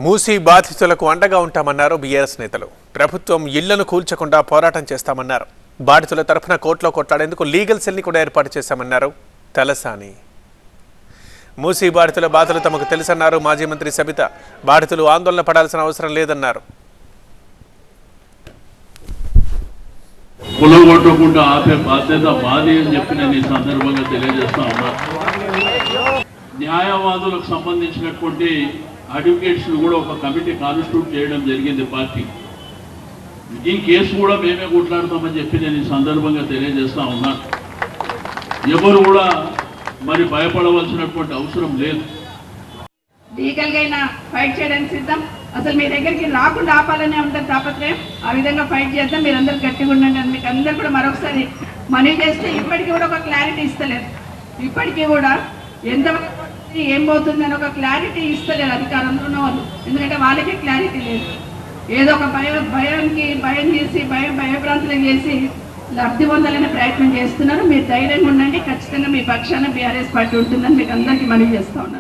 మూసీ బాధితులకు అండగా ఉంటామన్నారు బీఆర్ఎస్ నేతలు. ప్రభుత్వం ఇళ్లను కూల్చకుండా పోరాటం చేస్తామన్నారు. బాధితుల తరఫున కోర్టులో కొట్లాడేందుకు లీగల్ సెల్ని కూడా ఏర్పాటు చేశామన్నారు తలసాని. మూసీ బాధితుల బాధలు తమకు తెలుసన్నారు మాజీ మంత్రి సబిత. బాధితులు ఆందోళన పడాల్సిన అవసరం లేదన్నారు. కులగొట్టకుండా ఆపే బాధ్యత మాది అని చెప్పి నేను ఈ సందర్భంగా తెలియజేస్తా ఉన్నా. న్యాయవాదులకు సంబంధించినటువంటి అడ్వకేట్స్ కూడా ఒక కమిటీ కాన్స్టిట్యూట్ చేయడం జరిగింది పార్టీ. ఈ కేసు కూడా మేమే కొట్లాడతామని చెప్పి నేను ఈ సందర్భంగా తెలియజేస్తా ఉన్నా. ఎవరు కూడా మరి భయపడవలసినటువంటి అవసరం లేదు. లీగల్ గా ఫైట్ చేయడానికి సిద్ధం. అసలు మీ దగ్గరికి రాకుండా ఆపాలనే ఉంటుంది తాపత్రయం. ఆ విధంగా ఫైట్ చేద్దాం. మీరందరూ గట్టిగా ఉండండి. మీకు అందరూ కూడా మరొకసారి మనీ చేస్తే ఇప్పటికీ కూడా ఒక క్లారిటీ ఇస్తలేదు. ఇప్పటికీ కూడా ఎంతవరకు ఏం పోతుందని ఒక క్లారిటీ ఇస్తలేదు అధికారంలో ఉన్న వాళ్ళు. ఎందుకంటే వాళ్ళకే క్లారిటీ లేదు. ఏదో ఒక భయం చేసి భయభ్రాంతులు చేసి లబ్ధి పొందాలనే ప్రయత్నం చేస్తున్నారు. మీరు ధైర్యంగా ఉండండి. ఖచ్చితంగా మీ పక్షాన బీఆర్ఎస్ పార్టీ ఉంటుందని మీకు అందరికీ మనవి చేస్తా ఉన్నారు.